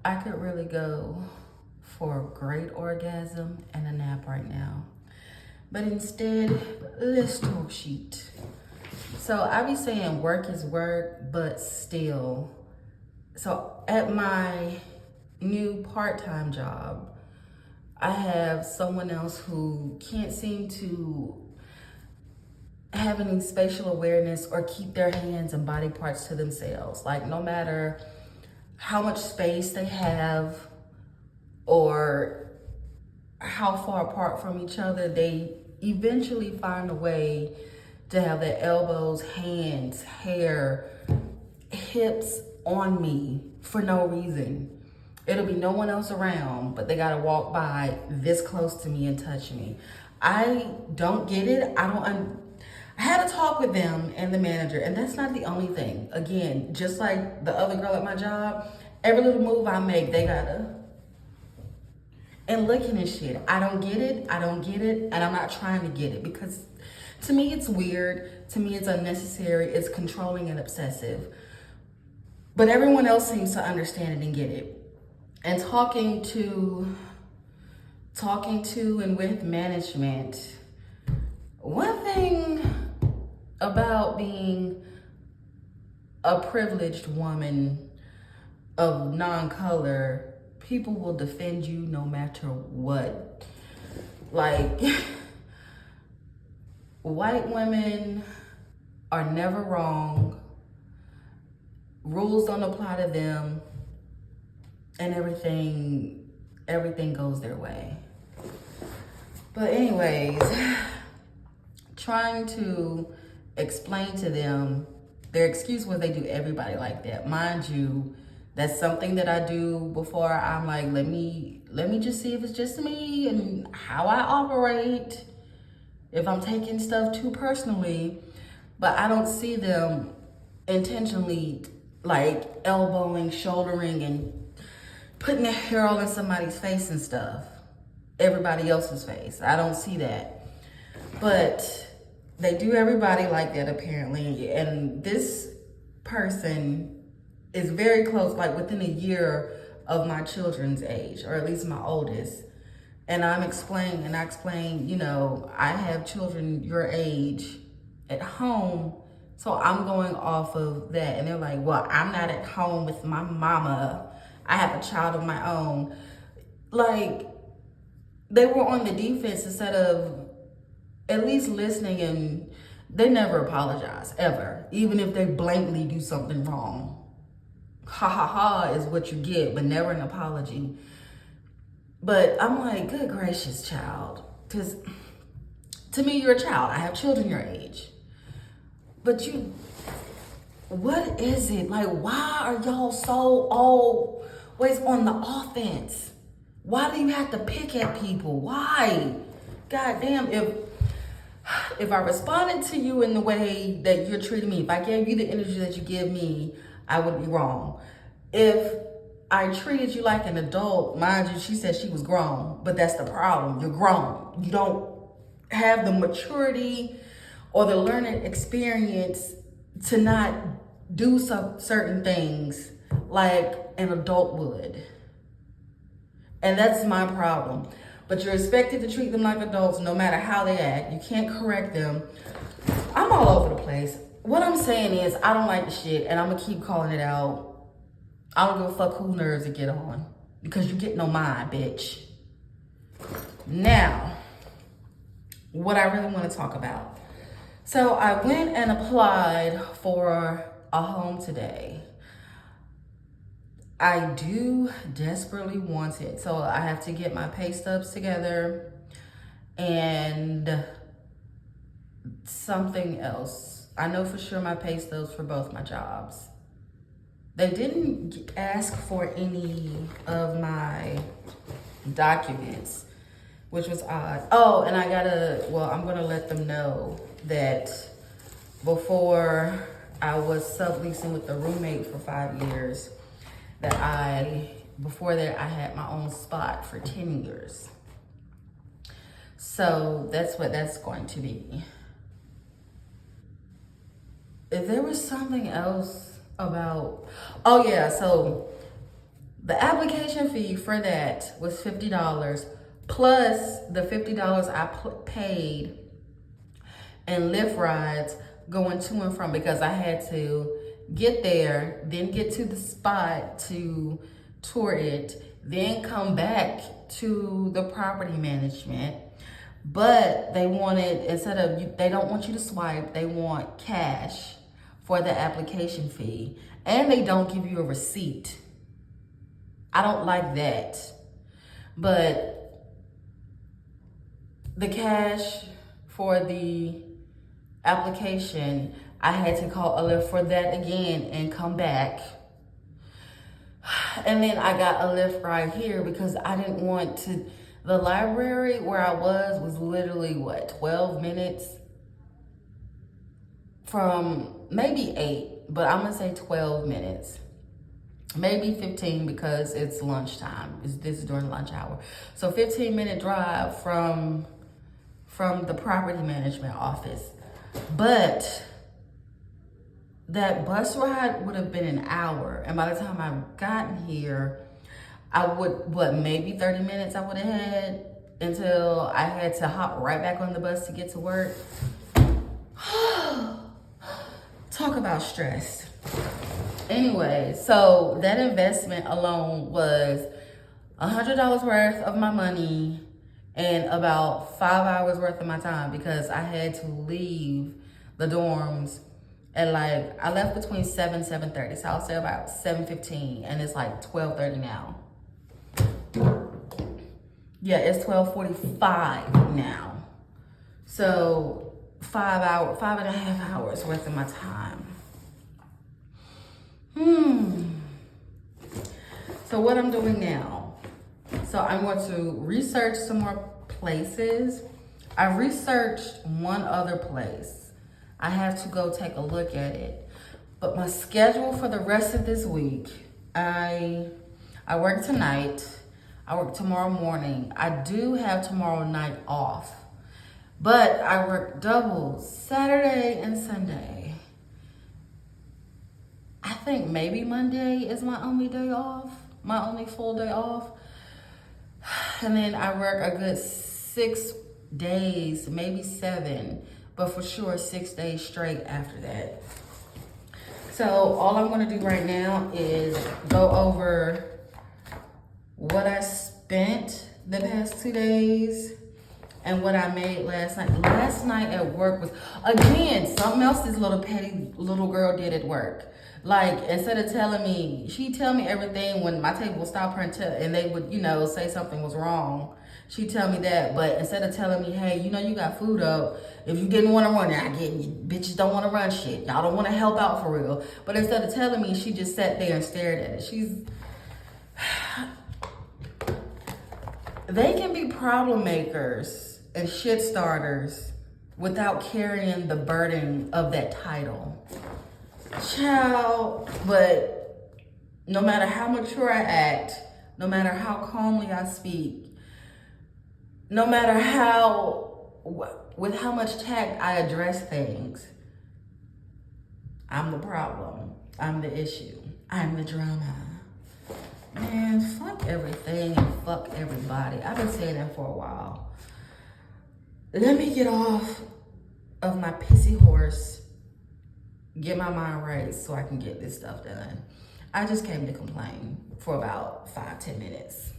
I could really go for a great orgasm and a nap right now. But instead, let's talk shit. So I be saying work is work, but still. So at my new part-time job, I have someone else who can't seem to have any spatial awareness or keep their hands and body parts to themselves. Like no matter how much space they have or how far apart from each other, they eventually find a way to have their elbows, hands, hair, hips on me for no reason. It'll be no one else around, but they gotta walk by this close to me and touch me. I don't get it. I had a talk with them and the manager, and that's not the only thing. Again, just like the other girl at my job, every little move I make, they gotta. And looking at shit, I don't get it, and I'm not trying to get it because to me it's weird, to me it's unnecessary, it's controlling and obsessive. But everyone else seems to understand it and get it. And talking to and with management, one thing about being a privileged woman of non-color, people will defend you no matter what. Like, white women are never wrong. Rules don't apply to them, and everything goes their way. But anyways, trying to explain to them, their excuse was they do everybody like that. Mind you, that's something that I do before I'm like, let me just see if it's just me and how I operate, if I'm taking stuff too personally. But I don't see them intentionally like elbowing, shouldering, and putting their hair all in somebody's face and stuff. Everybody else's face. I don't see that. But they do everybody like that apparently. And this person is very close, like within a year of my children's age, or at least my oldest. And I explain, you know, I have children your age at home, so I'm going off of that. And they're like, well, I'm not at home with my mama. I have a child of my own. Like, they were on the defense instead of at least listening, and they never apologize, ever. Even if they blatantly do something wrong. Ha ha ha is what you get, but never an apology. But I'm like, good gracious, child. Because to me, you're a child. I have children your age. But what is it? Like, why are y'all so always on the offense? Why do you have to pick at people? Why? God damn, if I responded to you in the way that you're treating me, if I gave you the energy that you give me, I would be wrong. If I treated you like an adult, mind you, she said she was grown, but that's the problem. You're grown. You don't have the maturity or the learning experience to not do some certain things like an adult would. And that's my problem. But you're expected to treat them like adults no matter how they act. You can't correct them. I'm all over the place. What I'm saying is I don't like the shit, and I'm gonna keep calling it out. I don't give a fuck who nerves it get on, because you get no mind, bitch. Now, what I really want to talk about. So I went and applied for a home today. I do desperately want it. So I have to get my pay stubs together and something else. I know for sure my pay stubs for both my jobs. They didn't ask for any of my documents, which was odd. Oh, and I'm gonna let them know that before I was subleasing with a roommate for 5 years, before that I had my own spot for 10 years. So that's what that's going to be. If there was something else about, oh yeah, so The application fee for that was $50 plus the $50 I paid in Lyft rides going to and from, because I had to get there, then get to the spot to tour it, then come back to the property management. But they wanted, instead of, they don't want you to swipe, they want cash for the application fee. And they don't give you a receipt. I don't like that. But the cash for the application, I had to call a Lyft for that again and come back. And then I got a Lyft ride here because I didn't want to, the library where I was literally what, 12 minutes from maybe 8, but I'm gonna say 12 minutes. Maybe 15 because it's lunchtime. This is during lunch hour. So 15-minute drive from the property management office. But that bus ride would have been an hour. And by the time I've gotten here, I would, maybe 30 minutes I would have had until I had to hop right back on the bus to get to work. Talk about stress. Anyway, so that investment alone was $100 worth of my money and about 5 hours worth of my time, because I had to leave the dorms at like, I left between 7:30. So I'll say about 7:15, and it's like 12:30 now. Yeah, it's 12:45 now. So 5.5 hours worth of my time. So what I'm doing now, so I'm going to research some more places. I researched one other place. I have to go take a look at it. But my schedule for the rest of this week, I work tonight, I work tomorrow morning. I do have tomorrow night off, but I work doubles Saturday and Sunday. I think maybe Monday is my only day off, my only full day off. And then I work a good 6 days, maybe 7, but for sure 6 days straight after that. So all I'm gonna do right now is go over what I spent the past 2 days and what I made last night. Last night at work was, again, something else this little petty little girl did at work. Like, instead of telling me, she'd tell me everything when my table would stop her and they would, say something was wrong. She'd tell me that, but instead of telling me, hey, you got food up, if you didn't want to run it, I get you. Bitches don't want to run shit. Y'all don't want to help out for real. But instead of telling me, she just sat there and stared at it. They can be problem makers and shit starters without carrying the burden of that title. Child, but no matter how mature I act, no matter how calmly I speak, no matter with how much tact I address things, I'm the problem. I'm the issue. I'm the drama. Man, fuck everything and fuck everybody. I've been saying that for a while. Let me get off of my pissy horse, get my mind right so I can get this stuff done. I just came to complain for about 5-10 minutes.